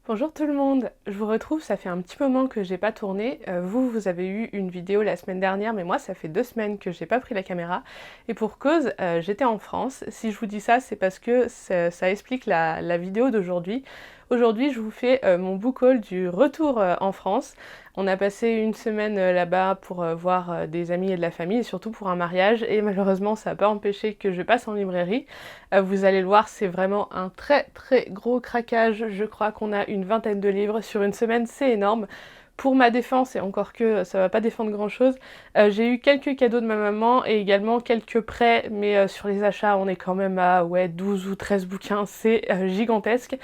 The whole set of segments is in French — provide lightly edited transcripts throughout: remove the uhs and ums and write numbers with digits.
Bonjour tout le monde, je vous retrouve, ça fait un petit moment que j'ai pas tourné. Vous avez eu une vidéo la semaine dernière, mais moi ça fait 2 semaines que j'ai pas pris la caméra. Et pour cause, j'étais en France. Si je vous dis ça, c'est parce que ça explique la vidéo d'aujourd'hui. Aujourd'hui, je vous fais mon book haul du retour en France. On a passé une semaine là-bas pour voir des amis et de la famille, et surtout pour un mariage. Et malheureusement, ça n'a pas empêché que je passe en librairie. Vous allez le voir, c'est vraiment un très très gros craquage. Je crois qu'on a une vingtaine de livres sur une semaine, c'est énorme. Pour ma défense, et encore que ça va pas défendre grand chose, j'ai eu quelques cadeaux de ma maman et également quelques prêts, mais sur les achats, on est quand même à 12 ou 13 bouquins, c'est gigantesque.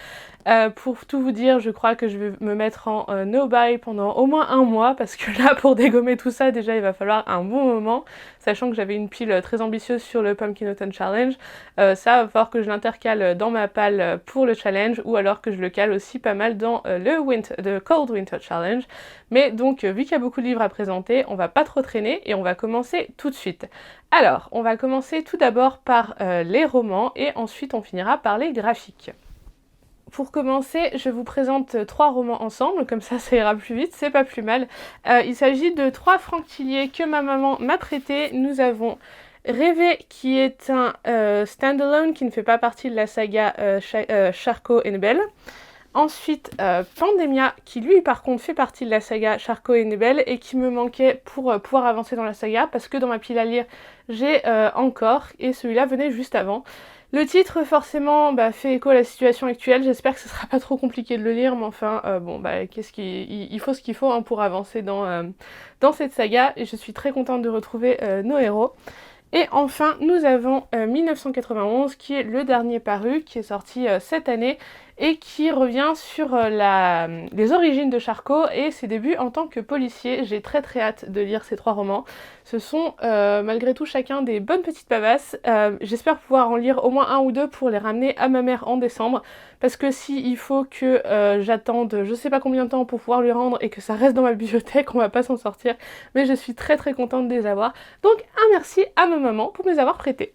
Pour tout vous dire, je crois que je vais me mettre en no-buy pendant au moins un mois, parce que là, pour dégommer tout ça, déjà, il va falloir un bon moment, sachant que j'avais une pile très ambitieuse sur le Pumpkin Autumn Challenge. Ça, va falloir que je l'intercale dans ma palle pour le challenge, ou alors que je le cale aussi pas mal dans le Cold Winter Challenge. Mais donc, vu qu'il y a beaucoup de livres à présenter, on va pas trop traîner et on va commencer tout de suite. Alors, on va commencer tout d'abord par les romans et ensuite on finira par les graphiques. Pour commencer, je vous présente 3 romans ensemble, comme ça ira plus vite, c'est pas plus mal. Il s'agit de 3 Franck Tillier que ma maman m'a prêté. Nous avons Rêver, qui est un standalone qui ne fait pas partie de la saga Charcot et Nebel. Ensuite, Pandemia, qui lui par contre fait partie de la saga Charcot et Nebel et qui me manquait pour pouvoir avancer dans la saga, parce que dans ma pile à lire, j'ai encore, et celui-là venait juste avant. Le titre forcément fait écho à la situation actuelle, j'espère que ce sera pas trop compliqué de le lire, mais enfin il faut ce qu'il faut pour avancer dans cette saga, et je suis très contente de retrouver nos héros. Et enfin, nous avons 1991, qui est le dernier paru, qui est sorti cette année, et qui revient sur les origines de Charcot et ses débuts en tant que policier. J'ai très très hâte de lire ces 3 romans. Ce sont malgré tout chacun des bonnes petites pavasses. J'espère pouvoir en lire au moins 1 ou 2 pour les ramener à ma mère en décembre, parce que s'il faut que j'attende je sais pas combien de temps pour pouvoir lui rendre et que ça reste dans ma bibliothèque, on va pas s'en sortir. Mais je suis très très contente de les avoir. Donc un merci à ma maman pour me les avoir prêtés.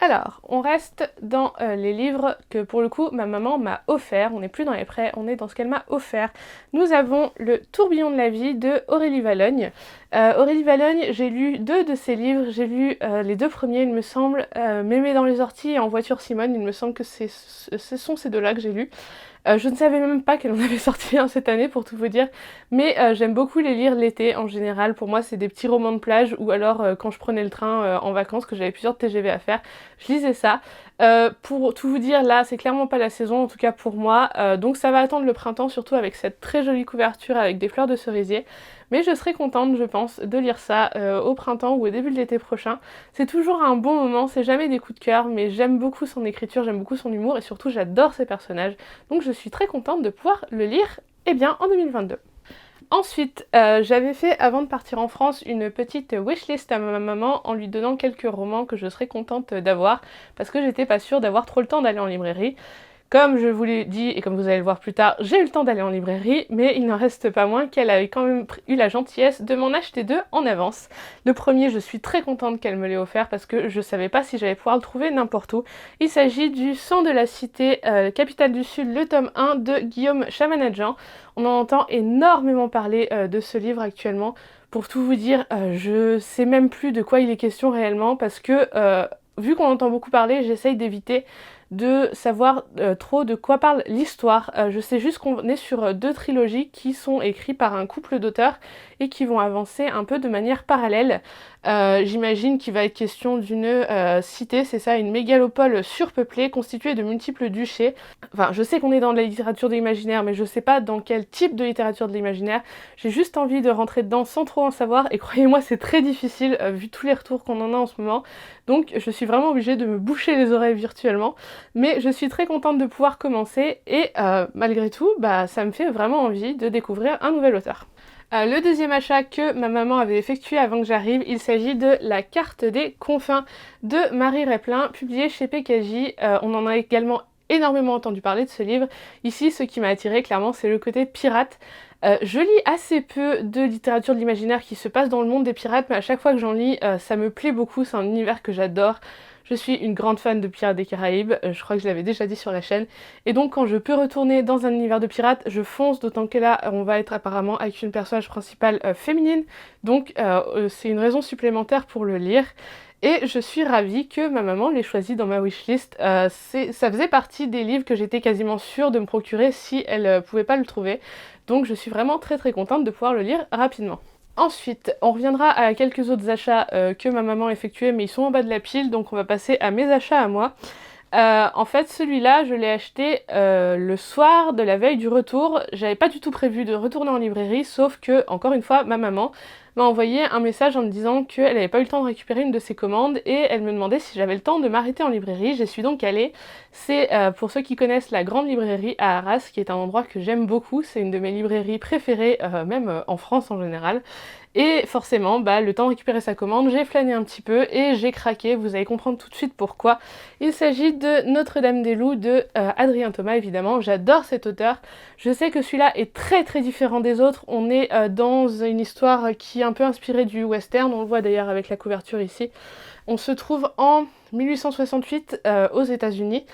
Alors, on reste dans les livres que pour le coup ma maman m'a offert. On n'est plus dans les prêts, on est dans ce qu'elle m'a offert. Nous avons Le tourbillon de la vie de Aurélie Vallogne. Aurélie Vallogne, j'ai lu 2 de ses livres. J'ai lu les 2 premiers, il me semble, Mémé dans les orties et En voiture Simone. Il me semble que ce sont ces 2-là que j'ai lus. Je ne savais même pas qu'elle en avait sorti un cette année, pour tout vous dire, mais j'aime beaucoup les lire l'été en général. Pour moi, c'est des petits romans de plage, ou alors quand je prenais le train en vacances, que j'avais plusieurs TGV à faire, je lisais ça. Pour tout vous dire, là, c'est clairement pas la saison, en tout cas pour moi, donc ça va attendre le printemps, surtout avec cette très jolie couverture avec des fleurs de cerisier. Mais je serai contente, je pense, de lire ça au printemps ou au début de l'été prochain. C'est toujours un bon moment, c'est jamais des coups de cœur, mais j'aime beaucoup son écriture, j'aime beaucoup son humour, et surtout j'adore ses personnages. Donc je suis très contente de pouvoir le lire, en 2022. Ensuite, j'avais fait, avant de partir en France, une petite wishlist à ma maman en lui donnant quelques romans que je serais contente d'avoir, parce que j'étais pas sûre d'avoir trop le temps d'aller en librairie. Comme je vous l'ai dit, et comme vous allez le voir plus tard, j'ai eu le temps d'aller en librairie, mais il n'en reste pas moins qu'elle avait quand même eu la gentillesse de m'en acheter 2 en avance. Le premier, je suis très contente qu'elle me l'ait offert, parce que je savais pas si j'allais pouvoir le trouver n'importe où. Il s'agit du Sang de la Cité, Capitale du Sud, le tome 1 de Guillaume Chamanadjian. On en entend énormément parler de ce livre actuellement. Pour tout vous dire, je sais même plus de quoi il est question réellement, parce que vu qu'on entend beaucoup parler, j'essaye d'éviter de savoir trop de quoi parle l'histoire. Je sais juste qu'on est sur 2 trilogies qui sont écrites par un couple d'auteurs et qui vont avancer un peu de manière parallèle. J'imagine qu'il va être question d'une cité, c'est ça, une mégalopole surpeuplée constituée de multiples duchés. Enfin, je sais qu'on est dans de la littérature de l'imaginaire, mais je sais pas dans quel type de littérature de l'imaginaire. J'ai juste envie de rentrer dedans sans trop en savoir, et croyez-moi, c'est très difficile vu tous les retours qu'on en a en ce moment. Donc je suis vraiment obligée de me boucher les oreilles virtuellement. Mais je suis très contente de pouvoir commencer, et malgré tout, ça me fait vraiment envie de découvrir un nouvel auteur. Le deuxième achat que ma maman avait effectué avant que j'arrive, il s'agit de La carte des confins de Marie Replin, publié chez PKJ. On en a également énormément entendu parler de ce livre. Ici, ce qui m'a attiré clairement, c'est le côté pirate. Je lis assez peu de littérature de l'imaginaire qui se passe dans le monde des pirates, mais à chaque fois que j'en lis, ça me plaît beaucoup, c'est un univers que j'adore. Je suis une grande fan de Pirates des Caraïbes, je crois que je l'avais déjà dit sur la chaîne, et donc quand je peux retourner dans un univers de pirates, je fonce, d'autant que là on va être apparemment avec une personnage principale féminine, donc c'est une raison supplémentaire pour le lire. Et je suis ravie que ma maman l'ait choisi dans ma wishlist. Ça faisait partie des livres que j'étais quasiment sûre de me procurer si elle pouvait pas le trouver. Donc je suis vraiment très très contente de pouvoir le lire rapidement. Ensuite, on reviendra à quelques autres achats que ma maman a effectués, mais ils sont en bas de la pile, donc on va passer à mes achats à moi. En fait, celui-là, je l'ai acheté le soir de la veille du retour. J'avais pas du tout prévu de retourner en librairie, sauf que, encore une fois, ma maman m'a envoyé un message en me disant qu'elle n'avait pas eu le temps de récupérer une de ses commandes et elle me demandait si j'avais le temps de m'arrêter en librairie. J'y suis donc allée. C'est, pour ceux qui connaissent, la grande librairie à Arras, qui est un endroit que j'aime beaucoup. C'est une de mes librairies préférées, même en France en général. Et forcément, le temps de récupérer sa commande, j'ai flâné un petit peu et j'ai craqué, vous allez comprendre tout de suite pourquoi. Il s'agit de Notre-Dame-des-Loups de Adrien Thomas, évidemment. J'adore cet auteur. Je sais que celui-là est très très différent des autres. On est dans une histoire qui est un peu inspirée du western, on le voit d'ailleurs avec la couverture ici. On se trouve en 1868 aux États-Unis.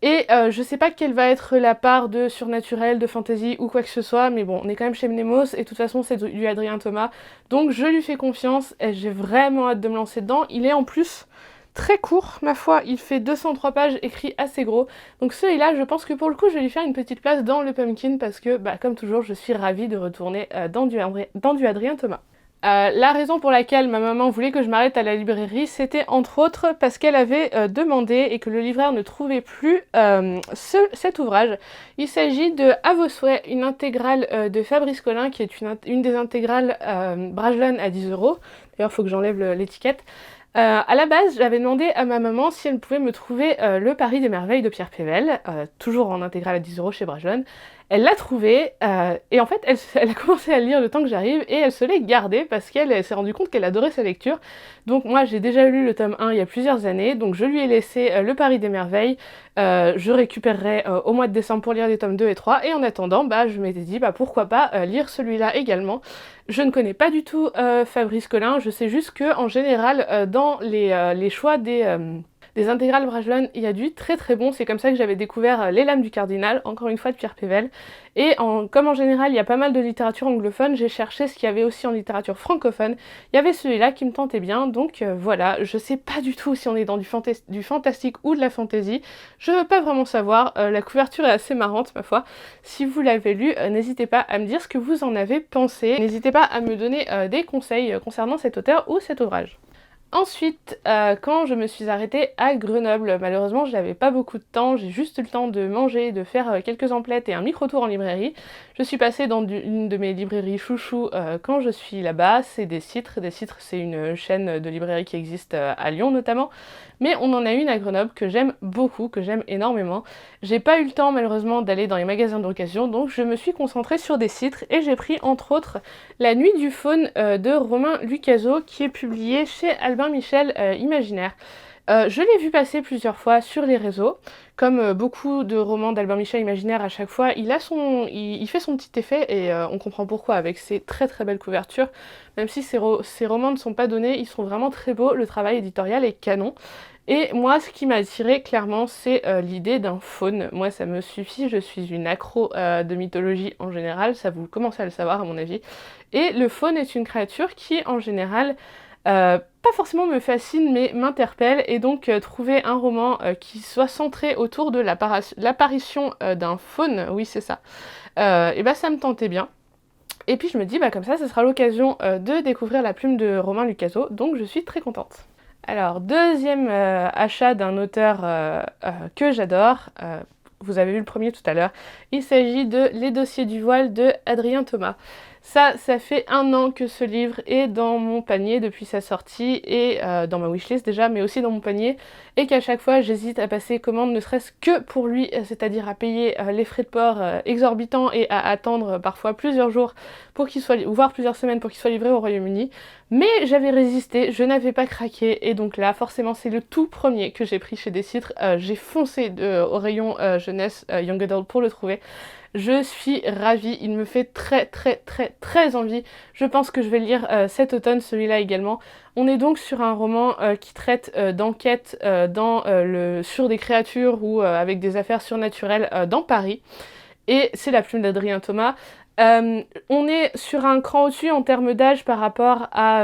Et je sais pas quelle va être la part de surnaturel, de fantasy ou quoi que ce soit, mais bon, on est quand même chez Mnemos et de toute façon c'est du Adrien Thomas, donc je lui fais confiance et j'ai vraiment hâte de me lancer dedans. Il est en plus très court, ma foi, il fait 203 pages, écrit assez gros, donc celui-là, je pense que pour le coup, je vais lui faire une petite place dans le Pumpkin parce que, comme toujours, je suis ravie de retourner dans du Adrien Thomas. La raison pour laquelle ma maman voulait que je m'arrête à la librairie, c'était entre autres parce qu'elle avait demandé et que le libraire ne trouvait plus cet ouvrage. Il s'agit de À vos souhaits, une intégrale de Fabrice Collin, qui est une des intégrales Brajlon à 10 €. D'ailleurs, il faut que j'enlève l'étiquette. À la base, j'avais demandé à ma maman si elle pouvait me trouver Le Paris des merveilles de Pierre Pével, toujours en intégrale à 10 € chez Brajlon. Elle l'a trouvé, et en fait, elle a commencé à le lire le temps que j'arrive, et elle se l'est gardée parce qu'elle s'est rendue compte qu'elle adorait sa lecture. Donc moi, j'ai déjà lu le tome 1 il y a plusieurs années, donc je lui ai laissé Le Paris des merveilles. Je récupérerai au mois de décembre pour lire les tomes 2 et 3, et en attendant, je m'étais dit, pourquoi pas lire celui-là également. Je ne connais pas du tout Fabrice Collin, je sais juste que en général, dans les choix des intégrales Brajlon, il y a du très très bon. C'est comme ça que j'avais découvert Les Lames du Cardinal, encore une fois de Pierre Pével. Et comme en général il y a pas mal de littérature anglophone, j'ai cherché ce qu'il y avait aussi en littérature francophone. Il y avait celui-là qui me tentait bien, donc voilà. Je sais pas du tout si on est dans du fantastique ou de la fantasy. Je veux pas vraiment savoir, la couverture est assez marrante ma foi. Si vous l'avez lu, n'hésitez pas à me dire ce que vous en avez pensé. N'hésitez pas à me donner des conseils concernant cet auteur ou cet ouvrage. Ensuite, quand je me suis arrêtée à Grenoble, malheureusement je n'avais pas beaucoup de temps, j'ai juste eu le temps de manger, de faire quelques emplettes et un micro-tour en librairie. Je suis passée dans une de mes librairies chouchou quand je suis là-bas, c'est Des Citres. Des Citres, c'est une chaîne de librairie qui existe à Lyon notamment, mais on en a une à Grenoble que j'aime beaucoup, que j'aime énormément. J'ai pas eu le temps malheureusement d'aller dans les magasins d'occasion, donc je me suis concentrée sur Des Citres et j'ai pris entre autres La Nuit du Faune de Romain Lucazzo qui est publié chez Albin Michel Imaginaire. Je l'ai vu passer plusieurs fois sur les réseaux. Comme beaucoup de romans d'Albin Michel Imaginaire, à chaque fois, il fait son petit effet et on comprend pourquoi avec ses très très belles couvertures. Même si ses romans ne sont pas donnés, ils sont vraiment très beaux, le travail éditorial est canon. Et moi, ce qui m'a attirée, clairement, c'est l'idée d'un faune. Moi, ça me suffit, je suis une accro de mythologie en général, ça vous commencez à le savoir à mon avis. Et le faune est une créature qui, en général, pas forcément me fascine, mais m'interpelle, et donc trouver un roman qui soit centré autour de l'apparition d'un faune, oui c'est ça, et ça me tentait bien. Et puis je me dis, comme ça, ce sera l'occasion de découvrir la plume de Romain Lucazzo, donc je suis très contente. Alors, deuxième achat d'un auteur que j'adore, vous avez vu le premier tout à l'heure, il s'agit de Les Dossiers du voile de Adrien Thomas. Ça fait 1 an que ce livre est dans mon panier depuis sa sortie et dans ma wishlist déjà, mais aussi dans mon panier, et qu'à chaque fois j'hésite à passer commande ne serait-ce que pour lui, c'est-à-dire à payer les frais de port exorbitants et à attendre parfois plusieurs jours pour qu'il soit, voire plusieurs semaines pour qu'il soit livré au Royaume-Uni. Mais j'avais résisté, je n'avais pas craqué, et donc là forcément c'est le tout premier que j'ai pris chez Des Citres. J'ai foncé au rayon jeunesse Young Adult pour le trouver. Je suis ravie, il me fait très envie. Je pense que je vais le lire cet automne, celui-là également. On est donc sur un roman qui traite d'enquête sur des créatures ou avec des affaires surnaturelles dans Paris. Et c'est la plume d'Adrien Thomas. On est sur un cran au-dessus en termes d'âge par rapport à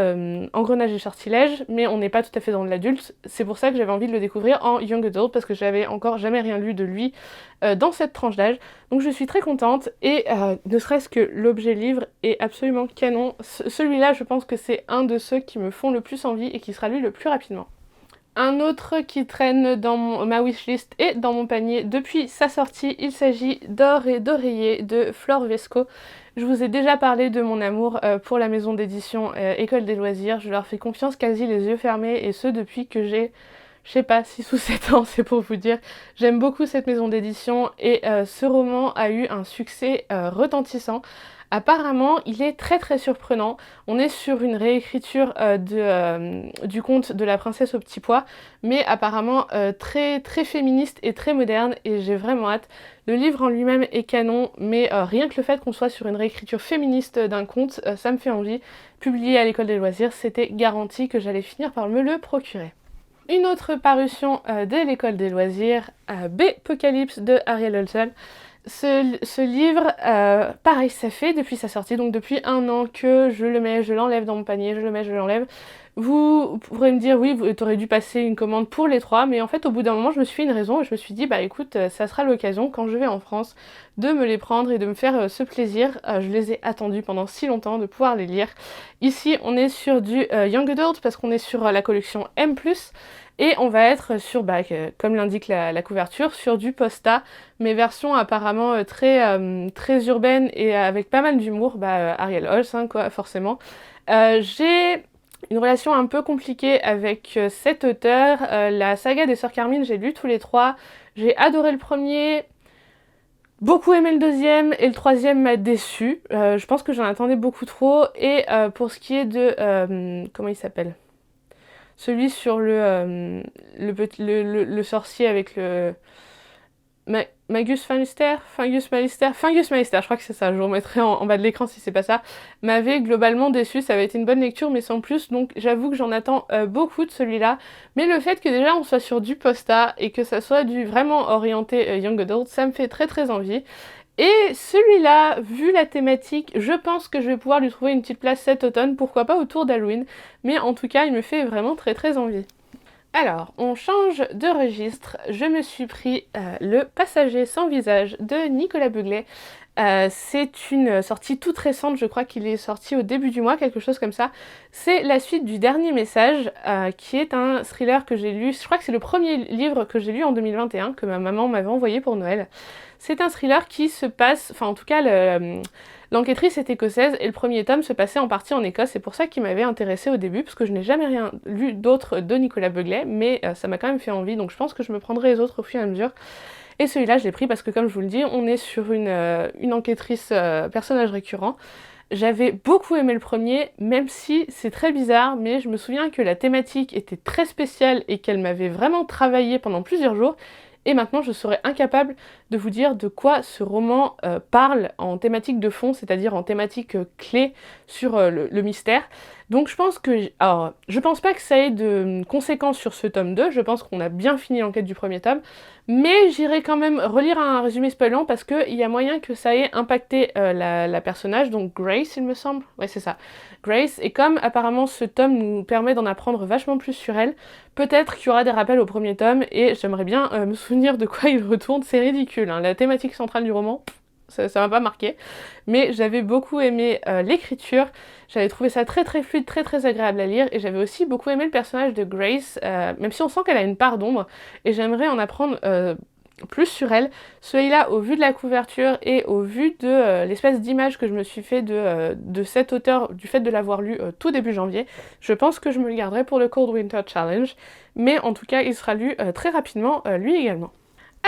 Engrenage et Sortilèges, mais on n'est pas tout à fait dans l'adulte. C'est pour ça que j'avais envie de le découvrir en Young Adult, parce que j'avais encore jamais rien lu de lui dans cette tranche d'âge. Donc je suis très contente, et ne serait-ce que l'objet livre est absolument canon. Celui-là, je pense que c'est un de ceux qui me font le plus envie et qui sera lu le plus rapidement. Un autre qui traîne dans ma wishlist et dans mon panier depuis sa sortie, il s'agit d'Or et d'Oreiller de Flore Vesco. Je vous ai déjà parlé de mon amour pour la maison d'édition École des loisirs. Je leur fais confiance quasi les yeux fermés, et ce depuis que j'ai, je sais pas, 6 ou 7 ans, c'est pour vous dire. J'aime beaucoup cette maison d'édition, et ce roman a eu un succès retentissant. Apparemment, il est très surprenant. On est sur une réécriture du conte de la princesse au petit pois, mais apparemment très féministe et très moderne, et j'ai vraiment hâte. Le livre en lui-même est canon, mais rien que le fait qu'on soit sur une réécriture féministe d'un conte, ça me fait envie. Publié à l'École des loisirs, c'était garanti que j'allais finir par me le procurer. Une autre parution de l'École des loisirs, Bpocalypse de Ariel Holzel. Ce livre, pareil, ça fait depuis sa sortie, donc depuis 1 an que je le mets, je l'enlève dans mon panier, je le mets, je l'enlève. Vous pourrez me dire, oui, t'aurais dû passer une commande pour les 3, mais en fait, au bout d'un moment, je me suis fait une raison et je me suis dit, bah écoute, ça sera l'occasion, quand je vais en France, de me les prendre et de me faire ce plaisir. Je les ai attendus pendant si longtemps de pouvoir les lire. Ici, on est sur du Young Adult, parce qu'on est sur la collection M+, et on va être sur, comme l'indique la couverture, sur du posta, mais version apparemment très urbaine et avec pas mal d'humour, Ariel Holz, hein, quoi, forcément. J'ai une relation un peu compliquée avec cet auteur. La saga des Sœurs Carmine, j'ai lu tous les 3. J'ai adoré le premier, beaucoup aimé le deuxième, et le troisième m'a déçu. Je pense que j'en attendais beaucoup trop. Et pour ce qui est de... comment il s'appelle ? Celui sur le sorcier avec le... Fungus Mallister, je crois que c'est ça, je vous remettrai en bas de l'écran si c'est pas ça, m'avait globalement déçu. Ça avait été une bonne lecture mais sans plus, donc j'avoue que j'en attends beaucoup de celui-là, mais le fait que déjà on soit sur du posta et que ça soit du vraiment orienté Young Adult, ça me fait très envie. Et celui-là, vu la thématique, je pense que je vais pouvoir lui trouver une petite place cet automne, pourquoi pas autour d'Halloween, mais en tout cas il me fait vraiment très envie. Alors, on change de registre. Je me suis pris Le Passager sans visage de Nicolas Beuglet. C'est une sortie toute récente, je crois qu'il est sorti au début du mois, quelque chose comme ça. C'est la suite du Dernier Message, qui est un thriller que j'ai lu, je crois que c'est le premier livre que j'ai lu en 2021, que ma maman m'avait envoyé pour Noël. C'est un thriller qui se passe, enfin en tout cas l'enquêtrice est écossaise et le premier tome se passait en partie en Écosse, c'est pour ça qu'il m'avait intéressée au début, parce que je n'ai jamais rien lu d'autre de Nicolas Beuglet, mais ça m'a quand même fait envie, donc je pense que je me prendrai les autres au fur et à mesure. Et celui-là, je l'ai pris parce que, comme je vous le dis, on est sur une enquêtrice personnage récurrent. J'avais beaucoup aimé le premier, même si c'est très bizarre, mais je me souviens que la thématique était très spéciale et qu'elle m'avait vraiment travaillé pendant plusieurs jours. Et maintenant, je serais incapable de vous dire de quoi ce roman parle en thématique de fond, c'est-à-dire en thématique clé sur le mystère. Donc je pense que... Alors, je pense pas que ça ait de conséquences sur ce tome 2, je pense qu'on a bien fini l'enquête du premier tome, mais j'irai quand même relire un résumé spoilant parce qu'il y a moyen que ça ait impacté la personnage, donc Grace il me semble, ouais c'est ça, Grace, et comme apparemment ce tome nous permet d'en apprendre vachement plus sur elle, peut-être qu'il y aura des rappels au premier tome, et j'aimerais bien me souvenir de quoi il retourne, c'est ridicule, hein. La thématique centrale du roman, ça m'a pas marqué, mais j'avais beaucoup aimé l'écriture, j'avais trouvé ça très fluide, très agréable à lire, et j'avais aussi beaucoup aimé le personnage de Grace, même si on sent qu'elle a une part d'ombre, et j'aimerais en apprendre plus sur elle. Celui-là, au vu de la couverture et au vu de l'espèce d'image que je me suis fait de cet auteur, du fait de l'avoir lu tout début janvier, je pense que je me le garderai pour le Cold Winter Challenge, mais en tout cas il sera lu très rapidement lui également.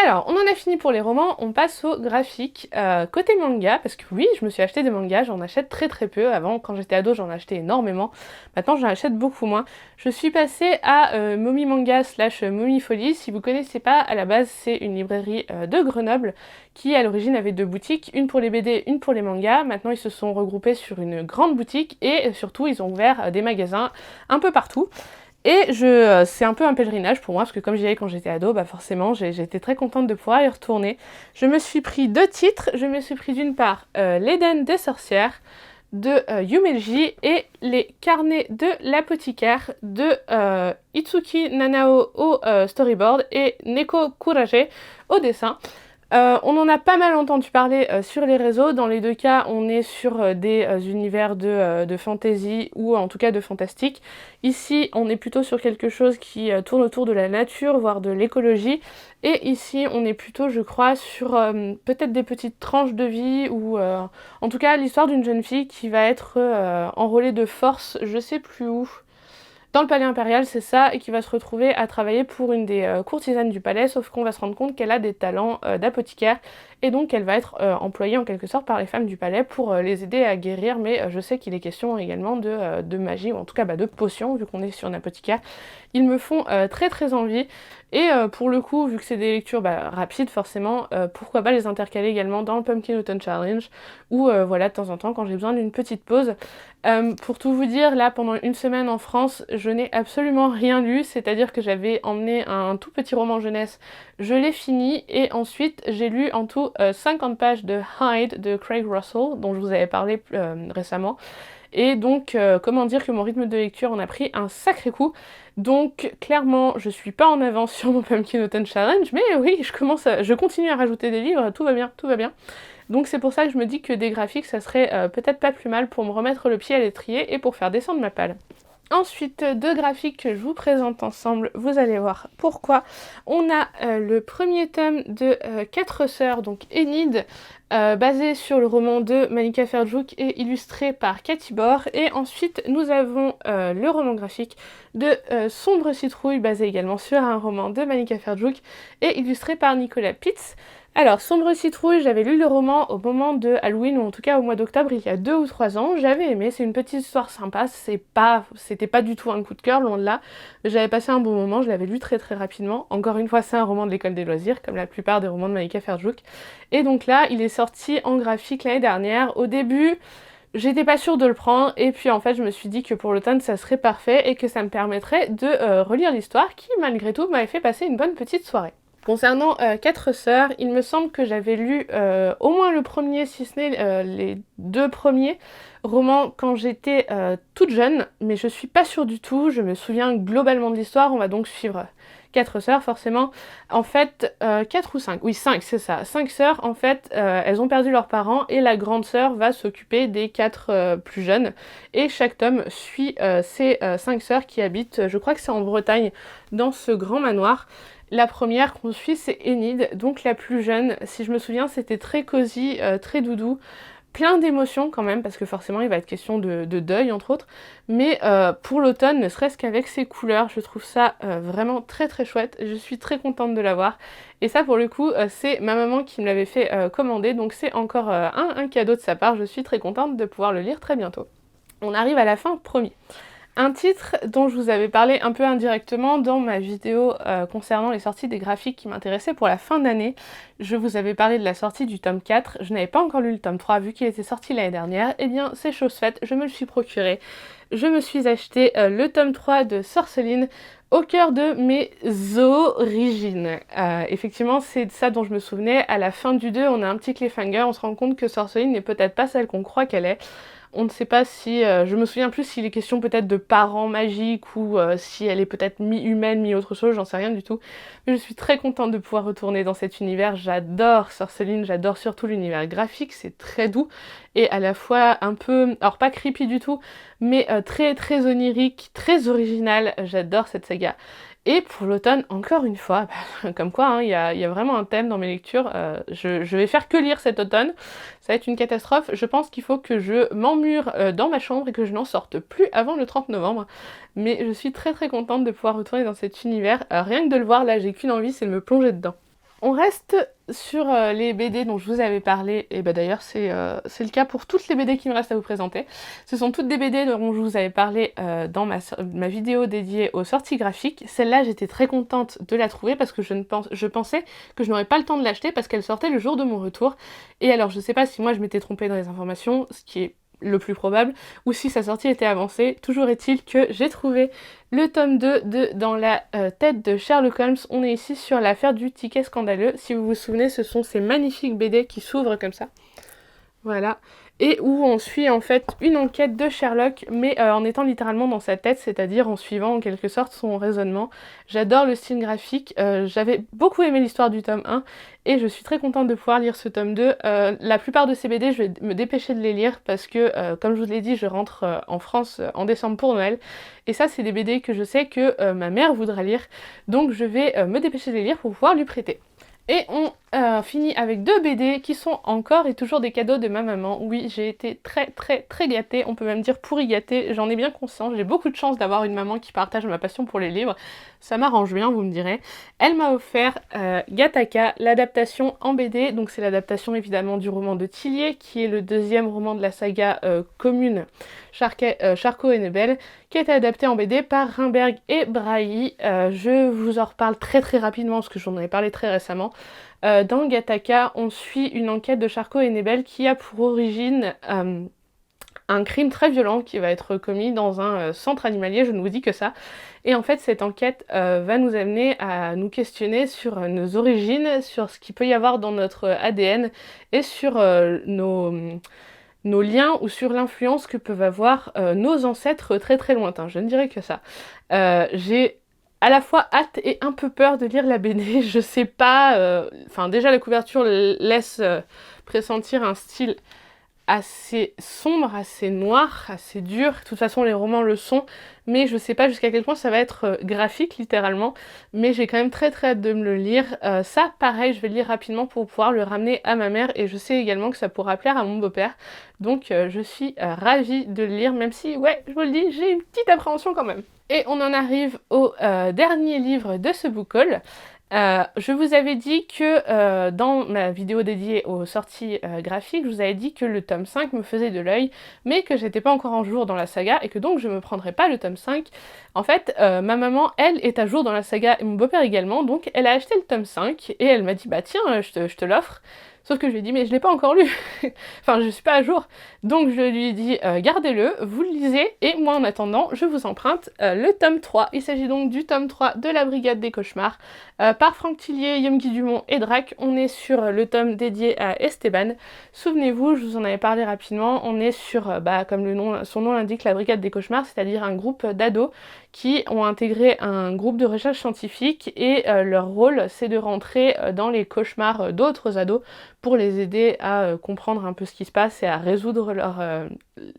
Alors, on en a fini pour les romans, on passe au graphique. Côté manga, parce que oui, je me suis acheté des mangas, j'en achète très très peu. Avant, quand j'étais ado, j'en achetais énormément. Maintenant, j'en achète beaucoup moins. Je suis passée à Momi Manga / Momi Folie. Si vous connaissez pas, à la base, c'est une librairie de Grenoble qui, à l'origine, avait 2 boutiques, une pour les BD, une pour les mangas. Maintenant, ils se sont regroupés sur une grande boutique et surtout, ils ont ouvert des magasins un peu partout. Et c'est un peu un pèlerinage pour moi, parce que comme j'y allais quand j'étais ado, bah forcément j'étais très contente de pouvoir y retourner. Je me suis pris 2 titres, je me suis pris d'une part l'Éden des sorcières de Yumeji et les carnets de l'apothicaire de Itsuki Nanao au storyboard et Neko Kurage au dessin. On en a pas mal entendu parler sur les réseaux. Dans les 2 cas, on est sur des univers de fantasy ou en tout cas de fantastique. Ici, on est plutôt sur quelque chose qui tourne autour de la nature, voire de l'écologie. Et ici, on est plutôt, je crois, sur peut-être des petites tranches de vie ou en tout cas l'histoire d'une jeune fille qui va être enrôlée de force, je sais plus où. Dans le palais impérial, c'est ça, et qui va se retrouver à travailler pour une des courtisanes du palais, sauf qu'on va se rendre compte qu'elle a des talents d'apothicaire, et donc elle va être employée en quelque sorte par les femmes du palais pour les aider à guérir, mais je sais qu'il est question également de magie, ou en tout cas de potions, vu qu'on est sur une apothicaire. Ils me font très très envie, et pour le coup, vu que c'est des lectures rapides forcément, pourquoi pas les intercaler également dans le Pumpkin Autumn Challenge, ou voilà, de temps en temps quand j'ai besoin d'une petite pause. Pour tout vous dire, là pendant une semaine en France, je n'ai absolument rien lu, c'est-à-dire que j'avais emmené un tout petit roman jeunesse, je l'ai fini, et ensuite j'ai lu en tout 50 pages de Hyde de Craig Russell, dont je vous avais parlé récemment. Et donc, comment dire que mon rythme de lecture en a pris un sacré coup. Donc, clairement, je suis pas en avance sur mon Pumpkin Autumn Challenge, mais oui, je continue à rajouter des livres, tout va bien, tout va bien. Donc c'est pour ça que je me dis que des graphiques, ça serait peut-être pas plus mal pour me remettre le pied à l'étrier et pour faire descendre ma palle. Ensuite, 2 graphiques que je vous présente ensemble, vous allez voir pourquoi. On a le premier tome de 4 sœurs, donc Enid, basé sur le roman de Malika Ferjuk et illustré par Cathy Bor. Et ensuite, nous avons le roman graphique de Sombre Citrouille, basé également sur un roman de Malika Ferjuk et illustré par Nicolas Pitz. Alors, Sombre Citrouille, j'avais lu le roman au moment de Halloween, ou en tout cas au mois d'octobre, il y a 2 ou 3 ans. J'avais aimé, c'est une petite histoire sympa, c'était pas du tout un coup de cœur, loin de là. J'avais passé un bon moment, je l'avais lu très très rapidement. Encore une fois, c'est un roman de l'école des loisirs, comme la plupart des romans de Malika Ferjuk. Et donc là, il est sorti en graphique l'année dernière. Au début, j'étais pas sûre de le prendre, et puis en fait, je me suis dit que pour l'automne, ça serait parfait, et que ça me permettrait de relire l'histoire, qui malgré tout m'avait fait passer une bonne petite soirée. Concernant 4 sœurs, il me semble que j'avais lu au moins le premier, si ce n'est les 2 premiers romans quand j'étais toute jeune, mais je suis pas sûre du tout, je me souviens globalement de l'histoire, on va donc suivre 4 sœurs forcément. En fait, 4 ou 5, oui 5 c'est ça, 5 sœurs en fait, elles ont perdu leurs parents et la grande sœur va s'occuper des 4 plus jeunes, et chaque tome suit ces 5 sœurs qui habitent, je crois que c'est en Bretagne, dans ce grand manoir. La première qu'on suit, c'est Enid, donc la plus jeune. Si je me souviens, c'était très cosy, très doudou, plein d'émotions quand même, parce que forcément il va être question de deuil entre autres, mais pour l'automne, ne serait-ce qu'avec ses couleurs, je trouve ça vraiment très très chouette, je suis très contente de l'avoir, et ça pour le coup, c'est ma maman qui me l'avait fait commander, donc c'est encore un cadeau de sa part, je suis très contente de pouvoir le lire très bientôt. On arrive à la fin, promis. Un titre dont je vous avais parlé un peu indirectement dans ma vidéo concernant les sorties des graphiques qui m'intéressaient pour la fin d'année. Je vous avais parlé de la sortie du tome 4, je n'avais pas encore lu le tome 3 vu qu'il était sorti l'année dernière, et bien c'est chose faite, je me le suis procuré. Je me suis acheté le tome 3 de Sorceline au cœur de mes origines. Effectivement, c'est ça dont je me souvenais. À la fin du 2, on a un petit cliffhanger, on se rend compte que Sorceline n'est peut-être pas celle qu'on croit qu'elle est. On ne sait pas si, je me souviens plus s'il est question peut-être de parents magiques ou si elle est peut-être mi-humaine, mi-autre chose, j'en sais rien du tout. Mais je suis très contente de pouvoir retourner dans cet univers, j'adore Sorceline, j'adore surtout l'univers graphique, c'est très doux et à la fois un peu, alors pas creepy du tout, mais très très onirique, très original, j'adore cette saga. Et pour l'automne, encore une fois, comme quoi, hein, y a vraiment un thème dans mes lectures, je vais faire que lire cet automne, ça va être une catastrophe, je pense qu'il faut que je m'emmure dans ma chambre et que je n'en sorte plus avant le 30 novembre, mais je suis très très contente de pouvoir retourner dans cet univers, rien que de le voir là, j'ai qu'une envie, c'est de me plonger dedans. On reste sur les BD dont je vous avais parlé, et bah d'ailleurs c'est le cas pour toutes les BD qui me restent à vous présenter. Ce sont toutes des BD dont je vous avais parlé dans ma vidéo dédiée aux sorties graphiques. Celle-là, j'étais très contente de la trouver parce que je pensais que je n'aurais pas le temps de l'acheter parce qu'elle sortait le jour de mon retour. Et alors je sais pas si moi je m'étais trompée dans les informations, ce qui est le plus probable, ou si sa sortie était avancée. Toujours est-il que j'ai trouvé le tome 2 de Dans la tête de Sherlock Holmes. On est ici sur l'affaire du ticket scandaleux. Si vous vous souvenez, ce sont ces magnifiques BD qui s'ouvrent comme ça. Voilà. Et où on suit en fait une enquête de Sherlock, mais en étant littéralement dans sa tête, c'est-à-dire en suivant en quelque sorte son raisonnement. J'adore le style graphique, j'avais beaucoup aimé l'histoire du tome 1, et je suis très contente de pouvoir lire ce tome 2. La plupart de ces BD, je vais me dépêcher de les lire, parce que, comme je vous l'ai dit, je rentre en France en décembre pour Noël, et ça c'est des BD que je sais que ma mère voudra lire, donc je vais me dépêcher de les lire pour pouvoir lui prêter. Et on finit avec 2 BD qui sont encore et toujours des cadeaux de ma maman. Oui, j'ai été très gâtée, on peut même dire pourri gâtée, j'en ai bien conscience. J'ai beaucoup de chance d'avoir une maman qui partage ma passion pour les livres. Ça m'arrange bien, vous me direz. Elle m'a offert Gattaca, l'adaptation en BD. Donc c'est l'adaptation évidemment du roman de Tillier, qui est le 2e roman de la saga commune Charcot et Nebel, qui a été adapté en BD par Rimberg et Brailly. Je vous en reparle très rapidement parce que j'en avais parlé très récemment. Dans Gattaca, on suit une enquête de Charcot et Nebel qui a pour origine un crime très violent qui va être commis dans un centre animalier, je ne vous dis que ça. Et en fait, cette enquête va nous amener à nous questionner sur nos origines, sur ce qu'il peut y avoir dans notre ADN et sur nos liens ou sur l'influence que peuvent avoir nos ancêtres très lointains. Je ne dirais que ça. J'ai à la fois hâte et un peu peur de lire la BD, je sais pas... Enfin, déjà la couverture laisse pressentir un style assez sombre, assez noir, assez dur. De toute façon, les romans le sont, mais je sais pas jusqu'à quel point ça va être graphique, littéralement. Mais j'ai quand même très hâte de me le lire. Ça, pareil, je vais le lire rapidement pour pouvoir le ramener à ma mère, et je sais également que ça pourra plaire à mon beau-père. Donc je suis ravie de le lire, même si, ouais, je vous le dis, j'ai une petite appréhension quand même. Et on en arrive au dernier livre de ce book haul. Je vous avais dit que dans ma vidéo dédiée aux sorties graphiques, je vous avais dit que le tome 5 me faisait de l'œil, mais que j'étais pas encore en jour dans la saga et que donc je me prendrais pas le tome 5. En fait, ma maman, elle, est à jour dans la saga et mon beau-père également, donc elle a acheté le tome 5 et elle m'a dit bah tiens, je te l'offre. Sauf que je lui ai dit mais je l'ai pas encore lu, enfin je suis pas à jour. Donc je lui ai dit gardez-le, vous le lisez, et moi en attendant je vous emprunte le tome 3. Il s'agit donc du tome 3 de la Brigade des Cauchemars par Franck Tillier, Guillaume Dumont et Drac. On est sur le tome dédié à Esteban. Souvenez-vous, je vous en avais parlé rapidement, on est sur, comme son nom l'indique, la Brigade des Cauchemars, c'est-à-dire un groupe d'ados qui ont intégré un groupe de recherche scientifique, et leur rôle c'est de rentrer dans les cauchemars d'autres ados pour les aider à comprendre un peu ce qui se passe et à résoudre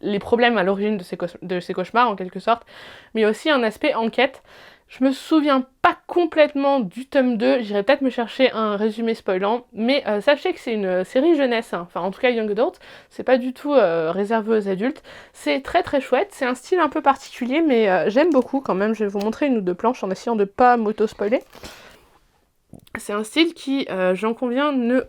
les problèmes à l'origine de ces cauchemars en quelque sorte, mais aussi un aspect enquête. Je me souviens pas complètement du tome 2, j'irai peut-être me chercher un résumé spoilant, mais sachez que c'est une série jeunesse, hein. Enfin en tout cas young adult, c'est pas du tout réservé aux adultes. C'est très chouette, c'est un style un peu particulier, mais j'aime beaucoup quand même. Je vais vous montrer une ou deux planches en essayant de pas m'auto-spoiler. C'est un style qui, j'en conviens, ne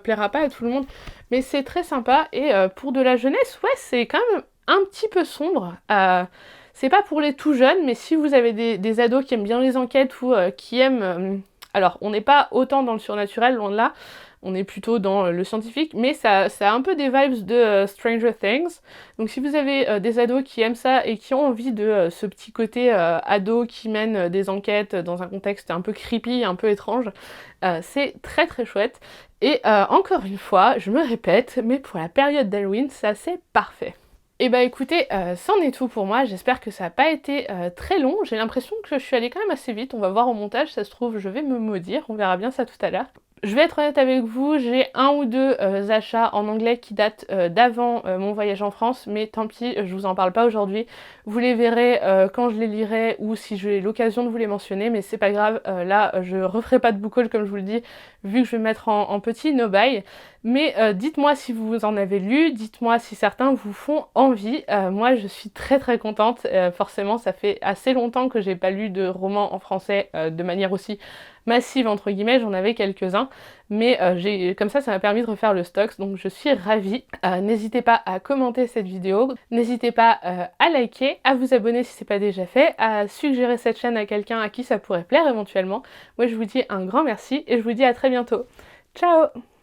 plaira pas à tout le monde, mais c'est très sympa, et pour de la jeunesse, ouais, c'est quand même un petit peu sombre. C'est pas pour les tout jeunes, mais si vous avez des ados qui aiment bien les enquêtes ou qui aiment... alors, on n'est pas autant dans le surnaturel, loin de là, on est plutôt dans le scientifique, mais ça a un peu des vibes de Stranger Things. Donc si vous avez des ados qui aiment ça et qui ont envie de ce petit côté ado qui mène des enquêtes dans un contexte un peu creepy, un peu étrange, c'est très chouette. Et encore une fois, je me répète, mais pour la période d'Halloween, ça c'est parfait. Et bah écoutez, c'en est tout pour moi, j'espère que ça n'a pas été très long, j'ai l'impression que je suis allée quand même assez vite, on va voir au montage, ça se trouve je vais me maudire, on verra bien ça tout à l'heure. Je vais être honnête avec vous, j'ai un ou deux achats en anglais qui datent d'avant mon voyage en France, mais tant pis, je vous en parle pas aujourd'hui. Vous les verrez quand je les lirai ou si j'ai l'occasion de vous les mentionner, mais c'est pas grave, là je referai pas de book haul comme je vous le dis, vu que je vais mettre en petit no buy. Mais dites-moi si vous en avez lu, dites-moi si certains vous font envie. Moi je suis très contente, forcément ça fait assez longtemps que j'ai pas lu de roman en français de manière aussi massive entre guillemets, j'en avais quelques-uns, mais comme ça m'a permis de refaire le stock, donc je suis ravie. N'hésitez pas à commenter cette vidéo, n'hésitez pas à liker, à vous abonner si c'est pas déjà fait, à suggérer cette chaîne à quelqu'un à qui ça pourrait plaire éventuellement. Moi je vous dis un grand merci et je vous dis à très bientôt. Ciao!